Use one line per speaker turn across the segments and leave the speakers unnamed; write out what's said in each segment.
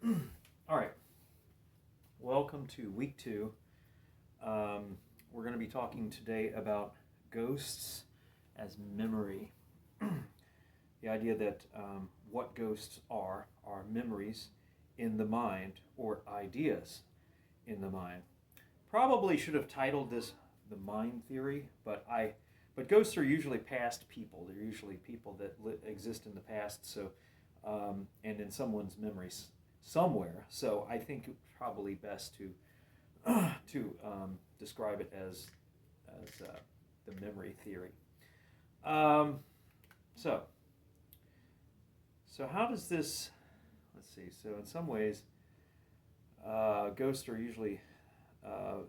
All right. Welcome to week 2. We're going to be talking today about ghosts as memory. The idea that what ghosts are memories in the mind or ideas in the mind. Probably should have titled this the mind theory, but ghosts are usually past people. They're usually people that exist in the past. So and in someone's memories somewhere. So I think it's probably best to describe it as the memory theory. So how does this? Let's see. So in some ways, ghosts are usually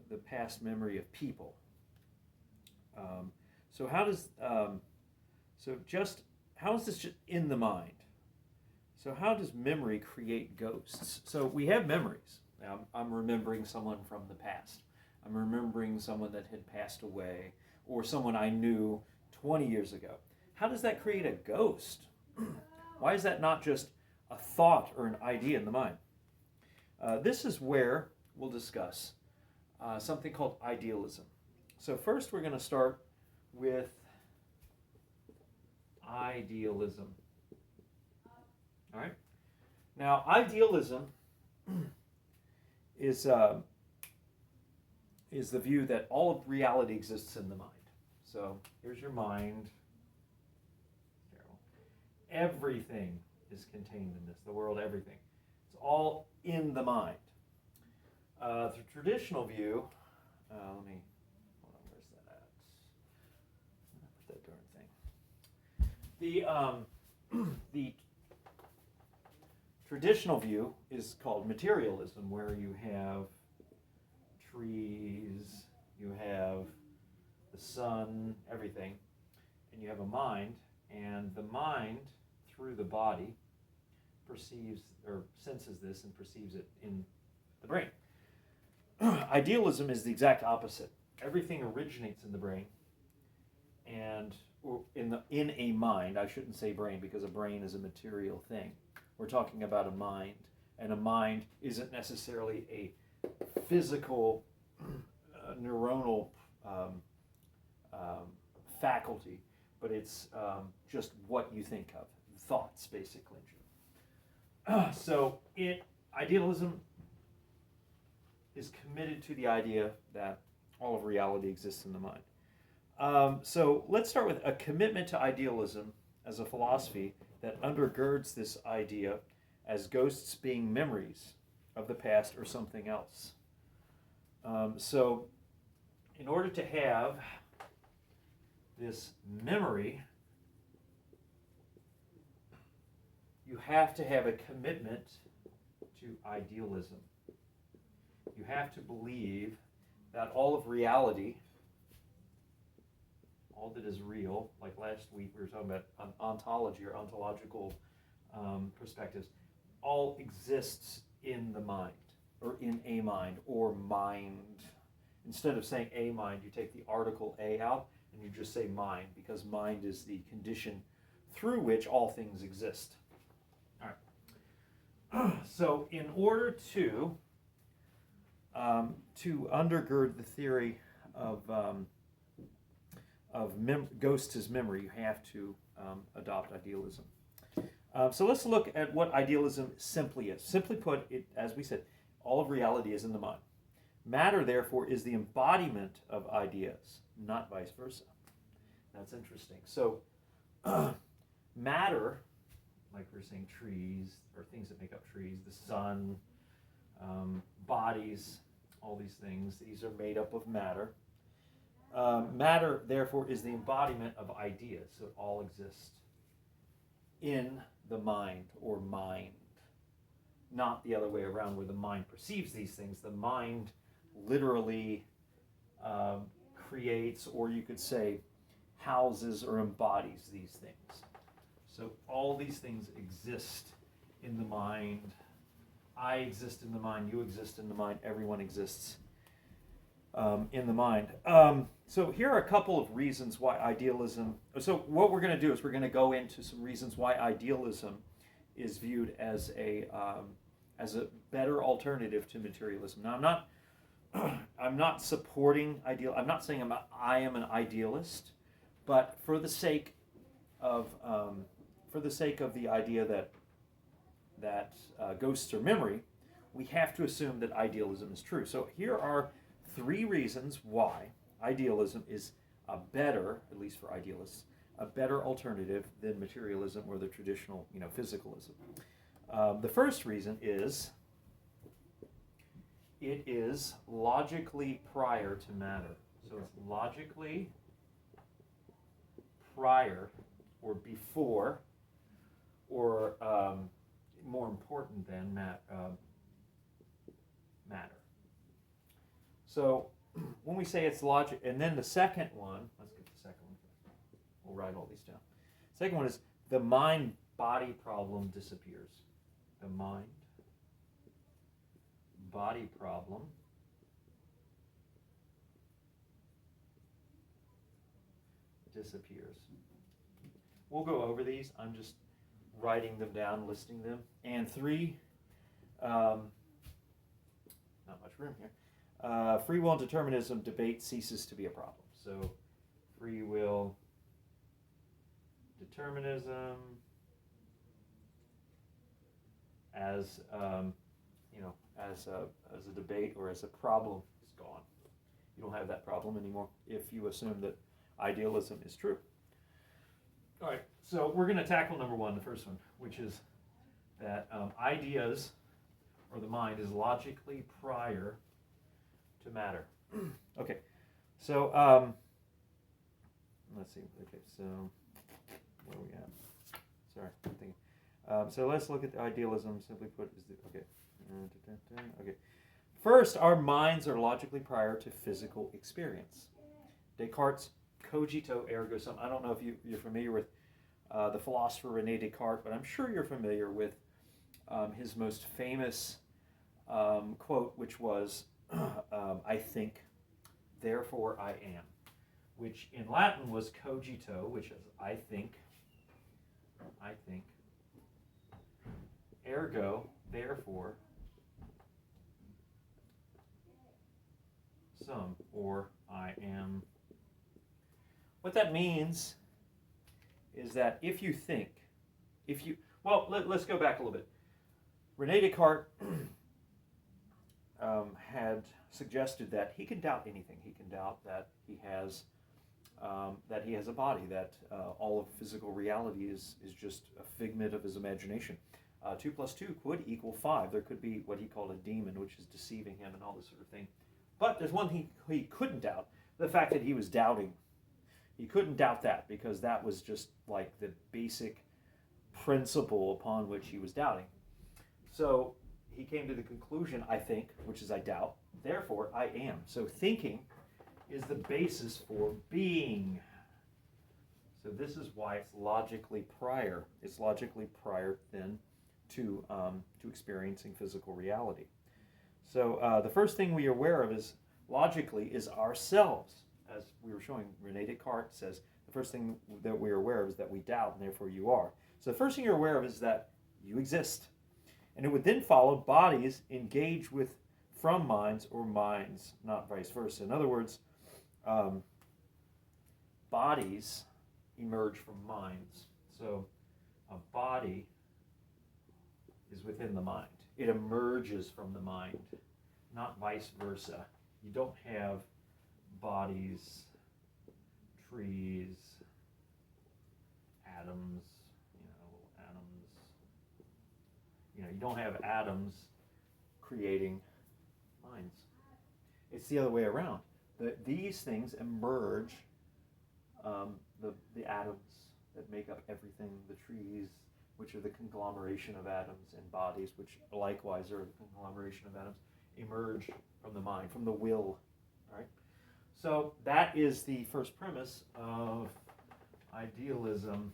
the past memory of people. So how does how is this just in the mind? So how does memory create ghosts? So we have memories. Now, I'm remembering someone from the past. I'm remembering someone that had passed away or someone I knew 20 years ago. How does that create a ghost? Why is that not just a thought or an idea in the mind? This is where we'll discuss something called idealism. So first we're going to start with idealism. All right. Now, idealism is the view that all of reality exists in the mind. So here's your mind. Everything is contained in this. The world, everything. It's all in the mind. The traditional view. Hold on. Where's that at? Put that darn thing. The traditional view is called materialism, where you have trees, you have the sun, everything, and you have a mind, and the mind, through the body, perceives or senses this and perceives it in the brain. Idealism is the exact opposite. Everything originates in the brain, and in a mind. I shouldn't say brain because a brain is a material thing. We're talking about a mind, and a mind isn't necessarily a physical, neuronal faculty, but it's just what you think of, thoughts, basically. Idealism is committed to the idea that all of reality exists in the mind. So let's start with a commitment to idealism as a philosophy that undergirds this idea as ghosts being memories of the past or something else. So in order to have this memory, you have to have a commitment to idealism. You have to believe that all of reality, all that is real, like last week we were talking about ontology or ontological perspectives, all exists in the mind, or in a mind, or mind. Instead of saying a mind, you take the article a out and you just say mind, because mind is the condition through which all things exist. All right. So in order to undergird the theory of ghosts as memory, you have to adopt idealism. So let's look at what idealism simply is. Simply put, as we said, all of reality is in the mind. Matter, therefore, is the embodiment of ideas, not vice versa. That's interesting. So matter, like we were saying, trees, or things that make up trees, the sun, bodies, all these things, these are made up of matter. Matter, therefore, is the embodiment of ideas, so it all exists in the mind or mind, not the other way around, where the mind perceives these things. The mind literally creates, or you could say, houses or embodies these things. So all these things exist in the mind. I exist in the mind, you exist in the mind, everyone exists in the mind. So here are a couple of reasons why idealism, so what we're going to do is we're going to go into some reasons why idealism is viewed as a as a better alternative to materialism. Now, I'm not supporting ideal. I'm not saying I am an idealist, but for the sake of the idea that ghosts are memory, we have to assume that idealism is true. So here are 3 reasons why idealism is a better, at least for idealists, a better alternative than materialism or the traditional, physicalism. The first reason is it is logically prior to matter. So it's logically prior or before or more important than matter. So when we say it's logic, and then the second one, let's get the second one. We'll write all these down. Second one is the mind-body problem disappears. The mind-body problem disappears. We'll go over these. I'm just writing them down, listing them. And 3, not much room here. Free will and determinism debate ceases to be a problem. So free will, determinism, as as a debate or as a problem is gone. You don't have that problem anymore if you assume that idealism is true. All right, so we're going to tackle number 1, the first one, which is that ideas or the mind is logically prior to matter. Okay, so let's see. Okay, so where are we at? Sorry, I'm thinking. So let's look at idealism. Simply put, okay. Okay. First, our minds are logically prior to physical experience. Descartes' cogito ergo sum. I don't know if you're familiar with the philosopher René Descartes, but I'm sure you're familiar with his most famous quote, which was, I think, therefore I am, which in Latin was cogito, which is I think, ergo, therefore, sum, or I am. What that means is that if you think, let's go back a little bit. René Descartes had suggested that he can doubt anything. He can doubt that he has a body, that all of physical reality is just a figment of his imagination. 2 + 2 could equal 5. There could be what he called a demon, which is deceiving him and all this sort of thing. But there's one thing he couldn't doubt, the fact that he was doubting. He couldn't doubt that because that was just like the basic principle upon which he was doubting. So he came to the conclusion, I think, which is I doubt, therefore I am. So thinking is the basis for being. So this is why it's logically prior. It's logically prior then to experiencing physical reality. So the first thing we are aware of is logically is ourselves. As we were showing, René Descartes says the first thing that we are aware of is that we doubt, and therefore you are. So the first thing you're aware of is that you exist. And it would then follow bodies engage with from minds or minds, not vice versa. In other words, bodies emerge from minds. So a body is within the mind. It emerges from the mind, not vice versa. You don't have bodies, trees, atoms, you don't have atoms creating minds. It's the other way around. These things emerge, the atoms that make up everything, the trees, which are the conglomeration of atoms, and bodies, which likewise are the conglomeration of atoms, emerge from the mind, from the will. All right? So that is the first premise of idealism,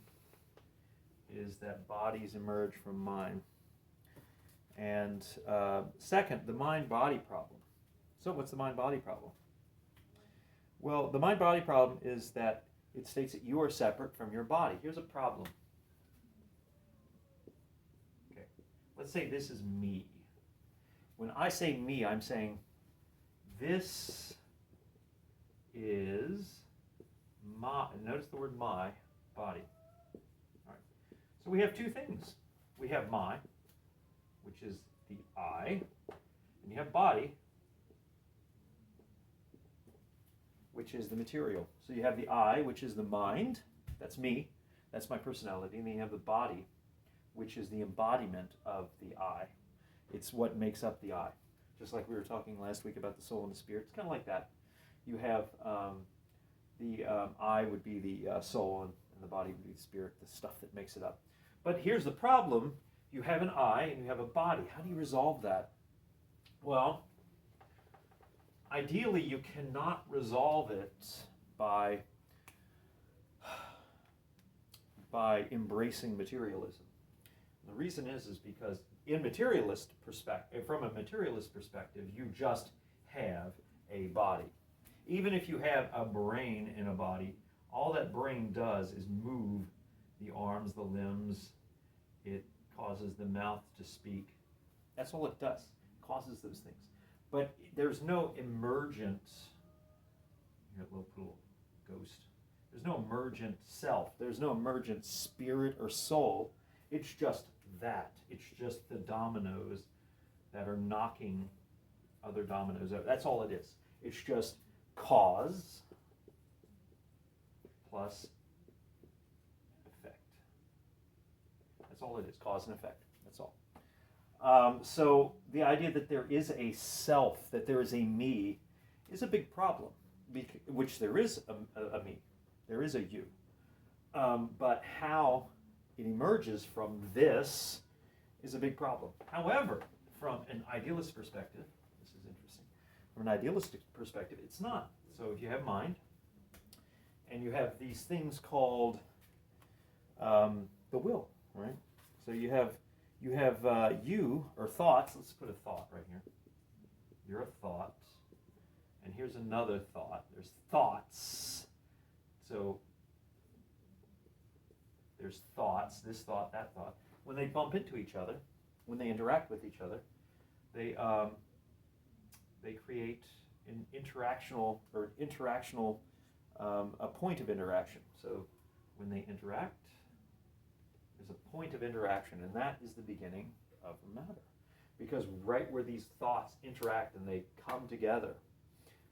is that bodies emerge from mind. And second, the mind-body problem. So what's the mind-body problem? Well, the mind-body problem is that it states that you are separate from your body. Here's a problem. Okay, let's say this is me. When I say me, I'm saying this is my, notice the word my, body. All right. So we have two things. We have my, which is the I, and you have body, which is the material. So you have the I, which is the mind, that's me, that's my personality, and then you have the body, which is the embodiment of the I. It's what makes up the I. Just like we were talking last week about the soul and the spirit, it's kind of like that. You have the I would be the soul, and the body would be the spirit, the stuff that makes it up. But here's the problem. You have an I and you have a body. How do you resolve that? Well, ideally you cannot resolve it by embracing materialism. And the reason is because in materialist perspective, from a materialist perspective, you just have a body. Even if you have a brain in a body, all that brain does is move the arms, the limbs. It causes the mouth to speak. That's all it does. It causes those things. But there's no emergent, here, little ghost. There's no emergent self. There's no emergent spirit or soul. It's just that. It's just the dominoes that are knocking other dominoes out. That's all it is. It's just cause plus effect. That's all it is, cause and effect. That's all. So the idea that there is a self, that there is a me, is a big problem, which there is a me. There is a you. But how it emerges from this is a big problem. However, from an idealist perspective, this is interesting, from an idealistic perspective, it's not. So if you have mind, and you have these things called the will, right? So you have you, or thoughts. Let's put a thought right here. You're a thought. And here's another thought. There's thoughts. So there's thoughts, this thought, that thought. When they bump into each other, when they interact with each other, they create an interactional a point of interaction. So when they interact, there's a point of interaction, and that is the beginning of matter. Because right where these thoughts interact and they come together,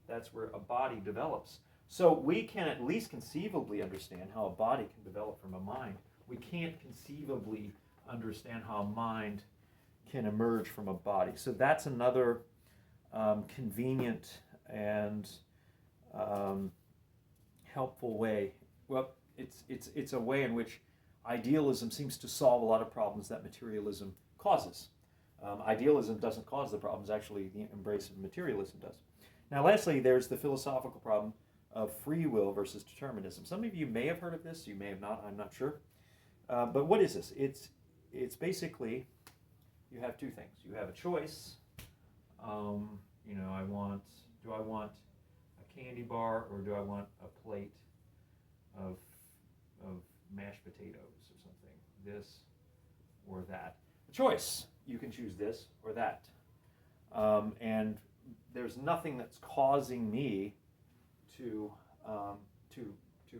that's where a body develops. So we can at least conceivably understand how a body can develop from a mind. We can't conceivably understand how a mind can emerge from a body. So that's another convenient and helpful way. Well, it's a way in which idealism seems to solve a lot of problems that materialism causes. Idealism doesn't cause the problems, actually the embrace of materialism does. Now lastly, there's the philosophical problem of free will versus determinism. Some of you may have heard of this, you may have not, I'm not sure. But what is this? It's basically, you have two things. You have a choice. Do I want a candy bar, or do I want a plate of mashed potatoes or something? This or that. A choice. You can choose this or that. And there's nothing that's causing me to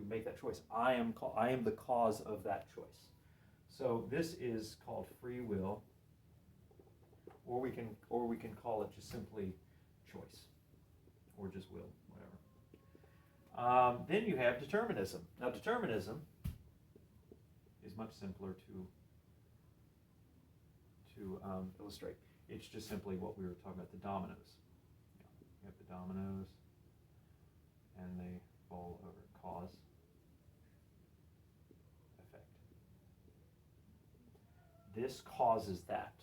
make that choice. I am the cause of that choice. So this is called free will, or we can call it just simply choice, or just will, whatever. Then you have determinism. Now determinism is much simpler to illustrate. It's just simply what we were talking about, the dominoes. You have the dominoes, and they fall over. Cause, effect. This causes that.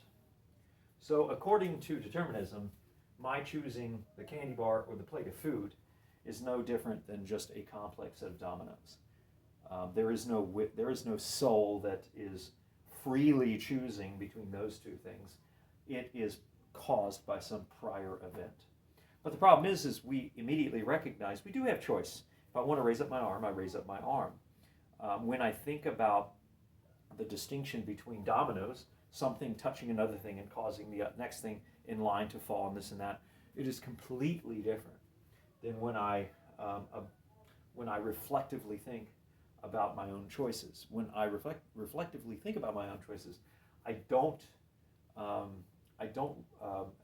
So according to determinism, my choosing the candy bar or the plate of food is no different than just a complex set of dominoes. There is no soul that is freely choosing between those two things. It is caused by some prior event. But the problem is we immediately recognize we do have choice. If I want to raise up my arm, I raise up my arm. When I think about the distinction between dominoes, something touching another thing and causing the next thing in line to fall and this and that. It is completely different than when I reflectively think about my own choices. When I reflectively think about my own choices, I don't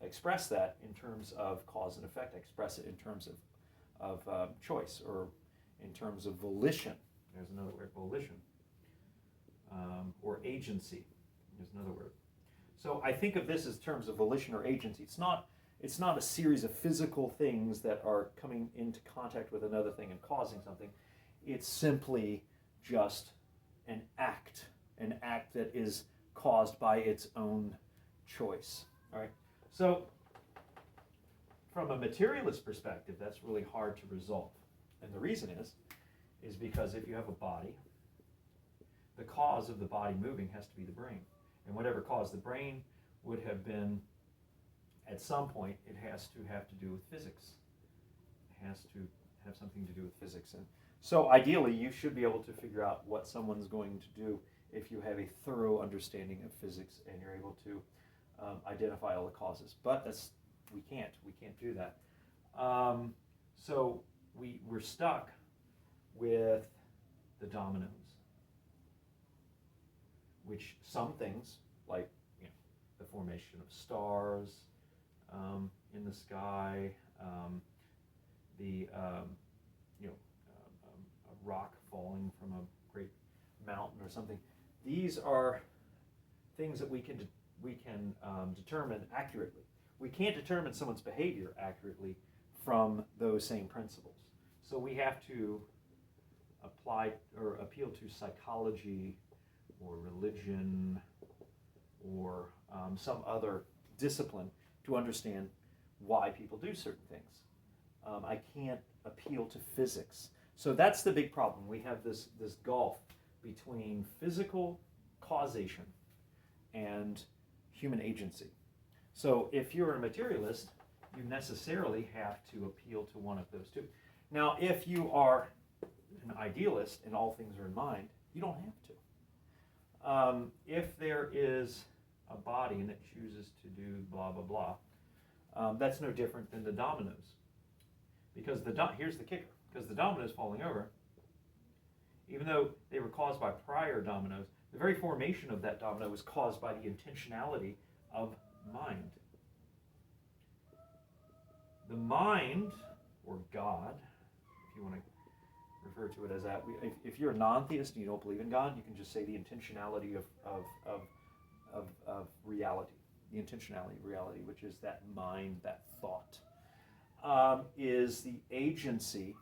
express that in terms of cause and effect. I express it in terms of choice, or in terms of volition. There's another word, volition, or agency. There's another word. So I think of this as terms of volition or agency. It's not a series of physical things that are coming into contact with another thing and causing something. It's simply just an act that is caused by its own choice. All right. So from a materialist perspective, that's really hard to resolve. And the reason is because if you have a body, the cause of the body moving has to be the brain. And whatever caused the brain would have been, at some point, it has to have to do with physics. It has to have something to do with physics. And so ideally, you should be able to figure out what someone's going to do if you have a thorough understanding of physics and you're able to identify all the causes. But we can't do that. So we're stuck with the dominoes, which some things, like the formation of stars in the sky, a rock falling from a great mountain or something. These are things that we can determine accurately. We can't determine someone's behavior accurately from those same principles. So we have to apply or appeal to psychology or religion or some other discipline to understand why people do certain things. I can't appeal to physics. So that's the big problem. We have this gulf between physical causation and human agency. So if you're a materialist, you necessarily have to appeal to one of those two. Now, if you are an idealist and all things are in mind, you don't have to. If there is a body and it chooses to do blah, blah, blah, that's no different than the dominoes. Because here's the kicker. Because the dominoes falling over, even though they were caused by prior dominoes, the very formation of that domino was caused by the intentionality of mind. The mind, or God, if you want to refer to it as that, if you're a non-theist and you don't believe in God, you can just say the intentionality of reality. The intentionality of reality, which is that mind, that thought, is the agency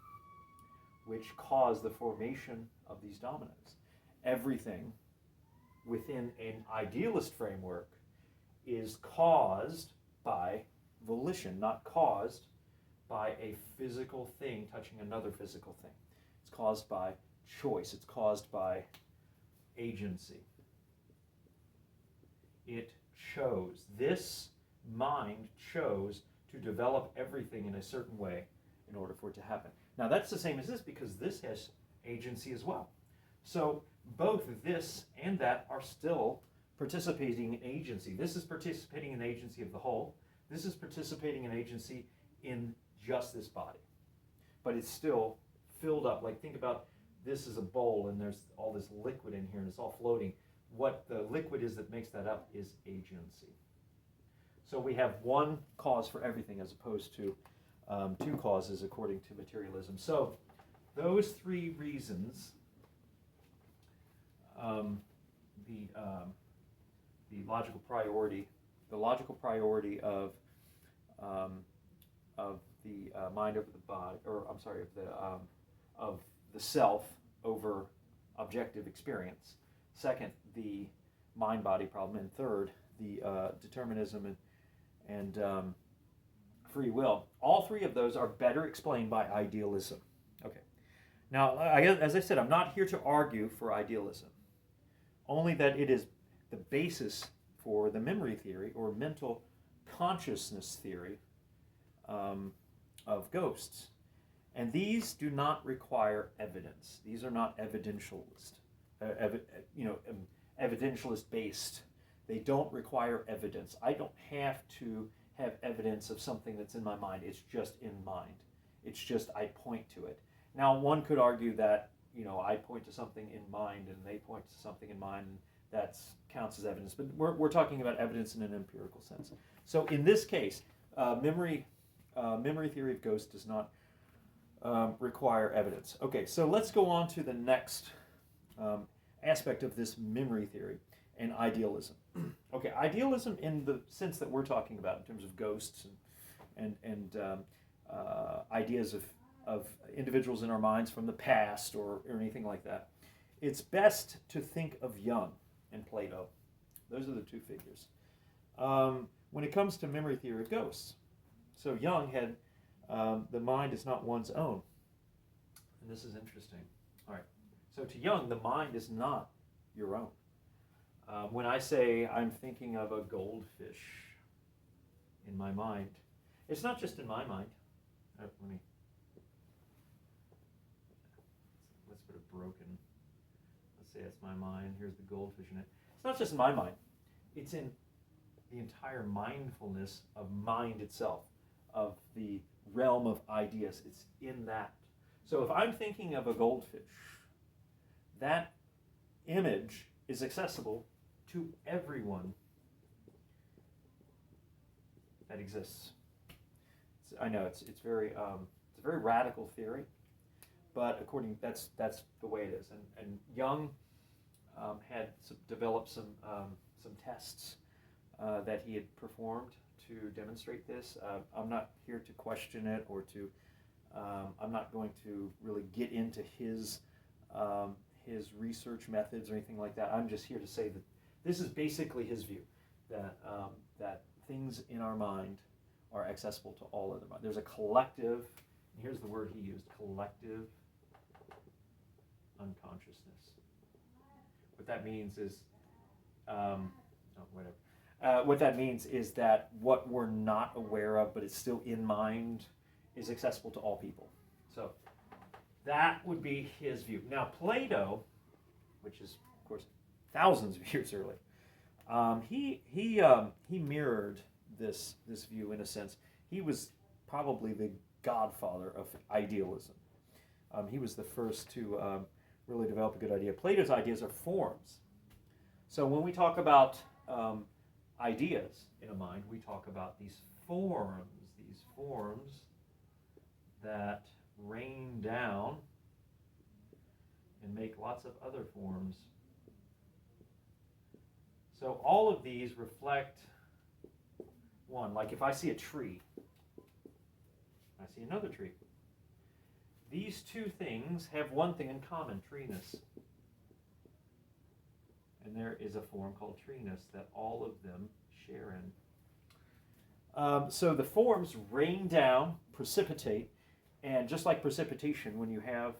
which caused the formation of these dominoes. Everything within an idealist framework is caused by volition, not caused by a physical thing touching another physical thing. It's caused by choice. It's caused by agency. It chose. This mind chose to develop everything in a certain way in order for it to happen. Now that's the same as this, because this has agency as well. So both this and that are still participating in agency. This is participating in agency of the whole. This is participating in agency in just this body. But it's still filled up. Like, think about this is a bowl and there's all this liquid in here and it's all floating. What the liquid is that makes that up is agency. So we have one cause for everything as opposed to two causes according to materialism. So those three reasons, the logical priority of the mind over the body, or I'm sorry, of the self over objective experience. Second, the mind-body problem, and third, the determinism and free will. All three of those are better explained by idealism. Okay. Now, as I said, I'm not here to argue for idealism, only that it is the basis for the memory theory or mental consciousness theory of ghosts. And these do not require evidence. These are not evidentialist, evidentialist based. They don't require evidence. I don't have to have evidence of something that's in my mind. It's just in mind. It's just I point to it. Now, one could argue that, I point to something in mind and they point to something in mind, and that counts as evidence. But we're talking about evidence in an empirical sense. So in this case, memory theory of ghosts does not require evidence. Okay, so let's go on to the next aspect of this memory theory, and idealism. Okay, idealism in the sense that we're talking about in terms of ghosts and ideas of individuals in our minds from the past or anything like that. It's best to think of Jung and Plato. Those are the two figures. When it comes to memory theory of ghosts, so Jung had the mind is not one's own. And this is interesting. All right. So to Jung, the mind is not your own. When I say I'm thinking of a goldfish in my mind, it's not just in my mind. Let's put a broken, let's say it's my mind, here's the goldfish in it. It's not just in my mind. It's in the entire mindfulness of mind itself, of the realm of ideas. It's in that. So if I'm thinking of a goldfish, that image is accessible to everyone that exists. I know it's a very radical theory, but that's the way it is. And Jung had developed some tests that he had performed to demonstrate this. I'm not here to question it or to. I'm not going to really get into his research methods or anything like that. I'm just here to say that this is basically his view, that things in our mind are accessible to all other mind. There's a collective, and here's the word he used, collective unconsciousness. What that means is, what that means is that what we're not aware of, but it's still in mind, is accessible to all people. So that would be his view. Now Plato, which is of course thousands of years early, he mirrored this view in a sense. He was probably the godfather of idealism. He was the first to really develop a good idea. Plato's ideas are forms. So when we talk about ideas in a mind, we talk about these forms that rain down and make lots of other forms. So all of these reflect one. Like if I see a tree, I see another tree. These two things have one thing in common, treeness. And there is a form called treeness that all of them share in. So the forms rain down, precipitate, and just like precipitation, when you have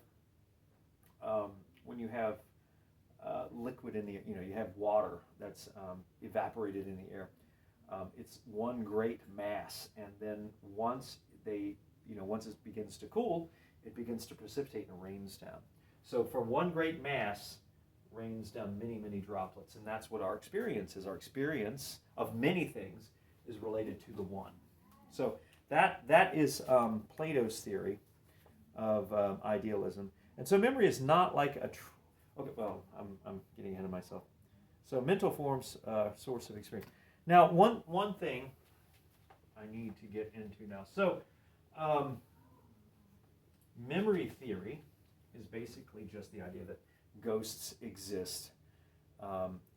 liquid in the air, you have water that's evaporated in the air. It's one great mass, and then once it begins to cool, it begins to precipitate and rains down. So from one great mass rains down many, many droplets, and that's what our experience is. Our experience of many things is related to the one. So that is Plato's theory of idealism. And so memory is not like a I'm getting ahead of myself. So mental forms source of experience. Now one thing I need to get into now. So memory theory is basically just the idea that ghosts exist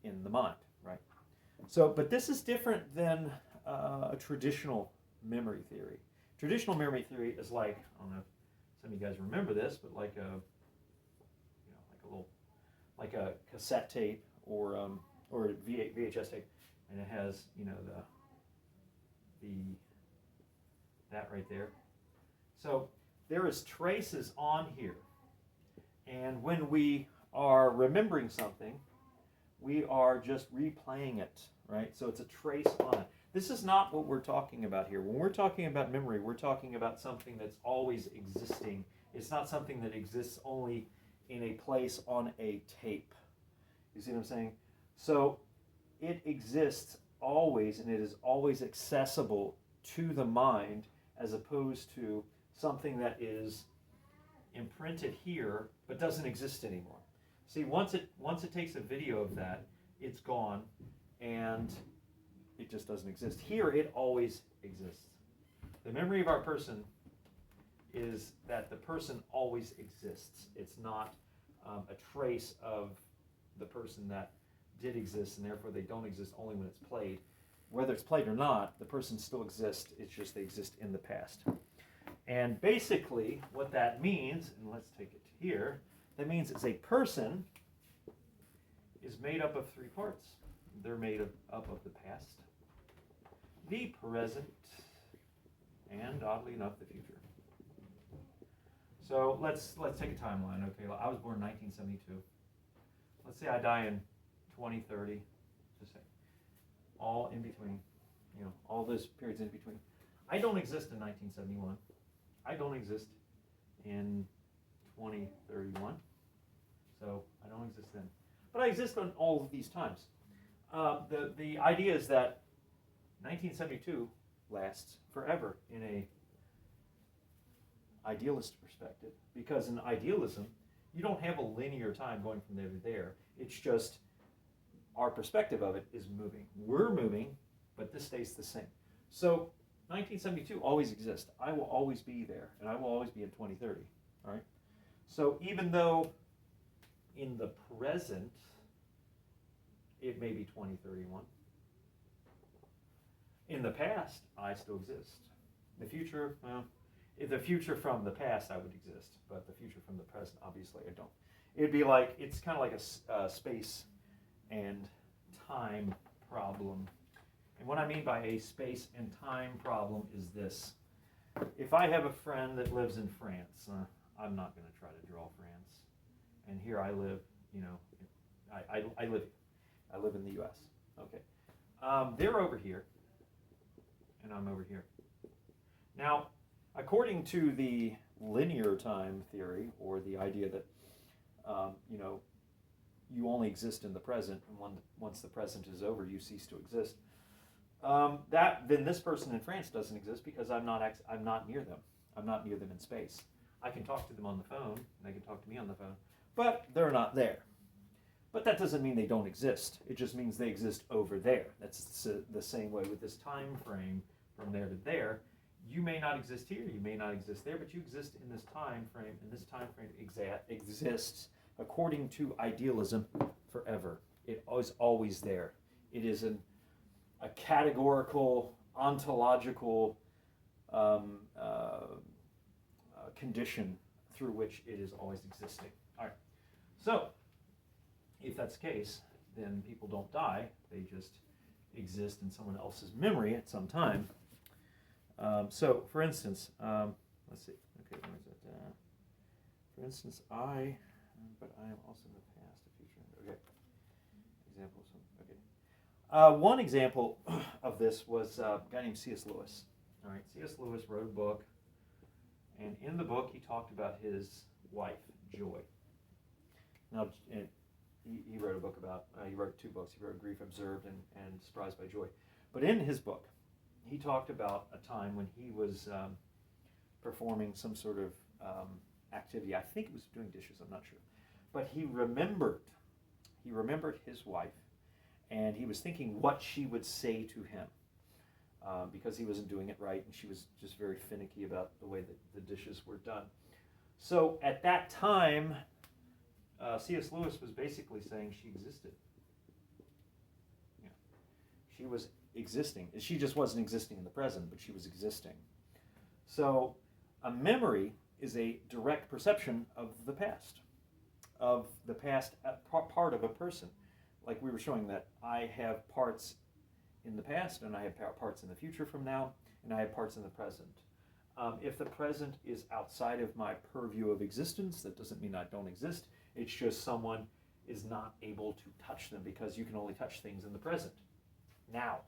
in the mind, right? So, but this is different than a traditional memory theory. Traditional memory theory is like, I don't know if some of you guys remember this, but like a cassette tape or a VHS tape, and it has that right there. So there is traces on here, and when we are remembering something, we are just replaying it, right? So it's a trace on it. This is not what we're talking about here. When we're talking about memory, we're talking about something that's always existing. It's not something that exists only in a place on a tape. You see what I'm saying? So it exists always, and it is always accessible to the mind, as opposed to something that is imprinted here but doesn't exist anymore. See, once it takes a video of that, it's gone, and it just doesn't exist. Here, it always exists. The memory of our person is that the person always exists. It's not a trace of the person that did exist, and therefore they don't exist only when it's played. Whether it's played or not, the person still exists. It's just they exist in the past. And basically, what that means, and let's take it here, that means it's a person is made up of three parts. They're made up of the past, the present, and oddly enough, the future. So let's take a timeline. Okay, I was born in 1972. Let's say I die in 2030. Just say all in between. All those periods in between. I don't exist in 1971. I don't exist in 2031. So I don't exist then. But I exist on all of these times. The idea is that 1972 lasts forever in a idealist perspective, because in idealism, you don't have a linear time going from there to there. It's just our perspective of it is moving. We're moving, but this stays the same. So 1972 always exists. I will always be there, and I will always be in 2030. All right. So even though in the present it may be 2031, in the past I still exist. The future, well, the future from the past I would exist, but the future from the present, obviously, I don't. It'd be like, it's kind of like a space and time problem. And what I mean by a space and time problem is this. If I have a friend that lives in France, I'm not going to try to draw France. And here I live, I live in the U.S. Okay. They're over here, and I'm over here. Now, according to the linear time theory, or the idea that you only exist in the present, and once the present is over, you cease to exist. Then this person in France doesn't exist, because I'm not near them. I'm not near them in space. I can talk to them on the phone, and they can talk to me on the phone, but they're not there. But that doesn't mean they don't exist. It just means they exist over there. That's the same way with this time frame from there to there. You may not exist here, you may not exist there, but you exist in this time frame, and this time frame exists according to idealism forever. It is always there. It is a categorical, ontological condition through which it is always existing. All right. So, if that's the case, then people don't die. They just exist in someone else's memory at some time. So, for instance, let's see. Okay, where is it? For instance, but I am also in the past, the future. Okay. Examples. Okay. One example of this was a guy named C.S. Lewis. All right. C.S. Lewis wrote a book, and in the book he talked about his wife, Joy. Now, he wrote a book about. He wrote two books. He wrote Grief Observed and Surprised by Joy. But in his book, he talked about a time when he was performing some sort of activity. I think it was doing dishes, I'm not sure. But he remembered his wife, and he was thinking what she would say to him, because he wasn't doing it right, and she was just very finicky about the way that the dishes were done. So at that time, C.S. Lewis was basically saying she existed. Yeah. She was existing. She just wasn't existing in the present, but she was existing. So a memory is a direct perception of the past part of a person. Like we were showing that I have parts in the past, and I have parts in the future from now, and I have parts in the present. If the present is outside of my purview of existence, that doesn't mean I don't exist. It's just someone is not able to touch them, because you can only touch things in the present. Now,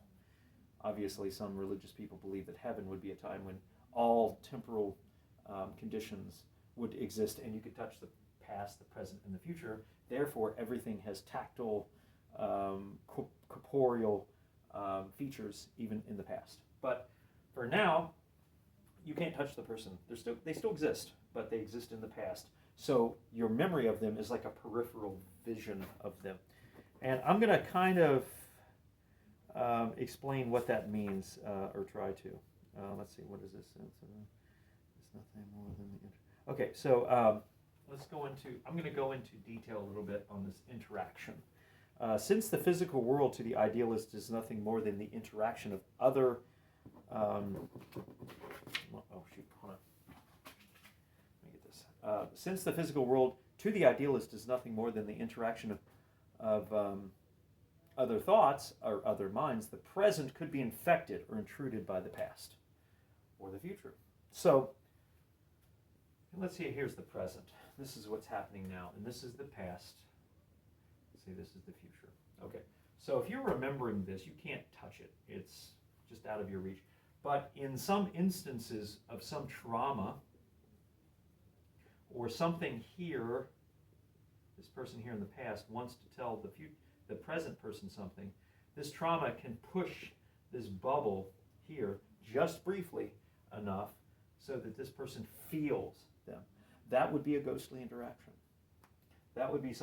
obviously, some religious people believe that heaven would be a time when all temporal conditions would exist, and you could touch the past, the present, and the future. Therefore, everything has tactile corporeal features even in the past. But for now, you can't touch the person. They still exist, but they exist in the past. So your memory of them is like a peripheral vision of them. And I'm going to kind of explain what that means, or try to. Let's see, what is this? It's nothing more than the okay, so I'm going to go into detail a little bit on this interaction. Since the physical world to the idealist is nothing more than the interaction of other hold on. Let me get this. Since the physical world to the idealist is nothing more than the interaction of other thoughts or other minds, the present could be infected or intruded by the past or the future. So let's see, here's the present. This is what's happening now, and this is the past. Let's see, this is the future. Okay, so if you're remembering this, you can't touch it. It's just out of your reach. But in some instances of some trauma or something here, this person here in the past wants to tell the present person something, this trauma can push this bubble here just briefly enough so that this person feels them. That would be a ghostly interaction. That would be something